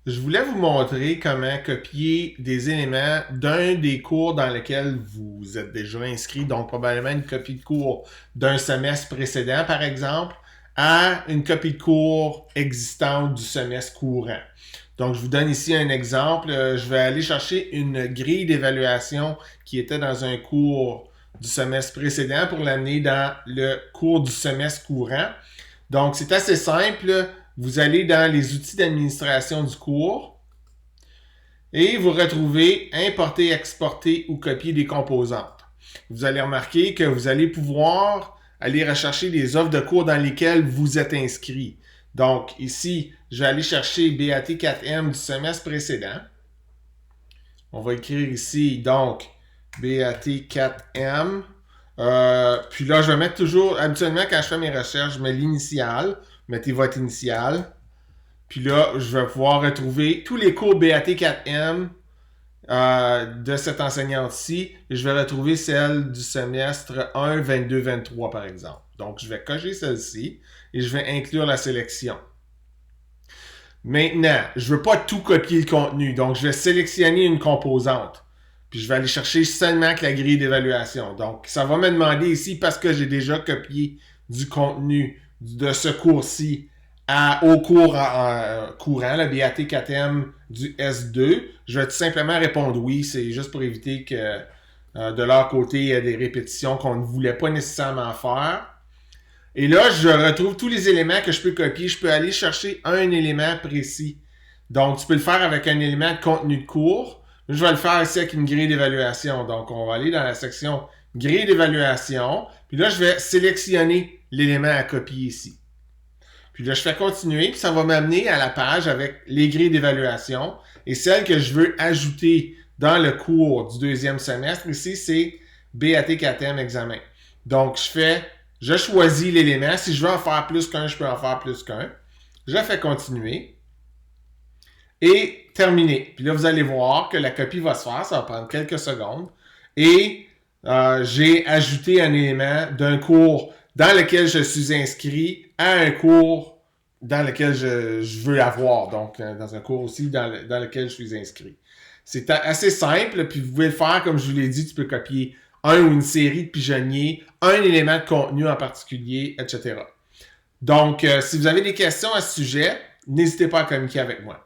Je voulais vous montrer comment copier des éléments d'un des cours dans lesquels vous êtes déjà inscrit, donc probablement une copie de cours d'un semestre précédent, par exemple, à une copie de cours existante du semestre courant. Donc, je vous donne ici un exemple. Je vais aller chercher une grille d'évaluation qui était dans un cours du semestre précédent pour l'amener dans le cours du semestre courant. Donc, c'est assez simple. Vous allez dans les outils d'administration du cours et vous retrouvez importer, exporter ou copier des composantes. Vous allez remarquer que vous allez pouvoir aller rechercher les offres de cours dans lesquelles vous êtes inscrit. Donc, ici, je vais aller chercher BAT4M du semestre précédent. On va écrire ici, donc, BAT4M. Puis là, je vais mettre toujours, habituellement, quand je fais mes recherches, je mets l'initiale. Mettez votre initiale. Puis là, je vais pouvoir retrouver tous les cours BAT4M de cette enseignante-ci. Et je vais retrouver celle du semestre 1, 22, 23, par exemple. Donc, je vais cocher celle-ci et je vais inclure la sélection. Maintenant, je ne veux pas tout copier le contenu. Donc, je vais sélectionner une composante. Puis, je vais aller chercher seulement que la grille d'évaluation. Donc, ça va me demander ici, parce que j'ai déjà copié du contenu de ce cours-ci au cours courant, le BAT4M du S2, je vais tout simplement répondre oui. C'est juste pour éviter que de leur côté, il y ait des répétitions qu'on ne voulait pas nécessairement faire. Et là, je retrouve tous les éléments que je peux copier. Je peux aller chercher un élément précis. Donc, tu peux le faire avec un élément de contenu de cours. Je vais le faire ici avec une grille d'évaluation. Donc, on va aller dans la section grille d'évaluation. Puis là, je vais sélectionner l'élément à copier ici. Puis là, je fais continuer, puis ça va m'amener à la page avec les grilles d'évaluation. Et celle que je veux ajouter dans le cours du deuxième semestre, ici, c'est BAT4M examen. Donc, je choisis l'élément. Si je veux en faire plus qu'un, je peux en faire plus qu'un. Je fais continuer. Et terminer. Puis là, vous allez voir que la copie va se faire. Ça va prendre quelques secondes. Et j'ai ajouté un élément d'un cours dans lequel je suis inscrit à un cours dans lequel je veux avoir. Donc, dans un cours aussi dans lequel je suis inscrit. C'est assez simple. Puis vous pouvez le faire, comme je vous l'ai dit, tu peux copier un ou une série de pigeonniers, un élément de contenu en particulier, etc. Donc, si vous avez des questions à ce sujet, n'hésitez pas à communiquer avec moi.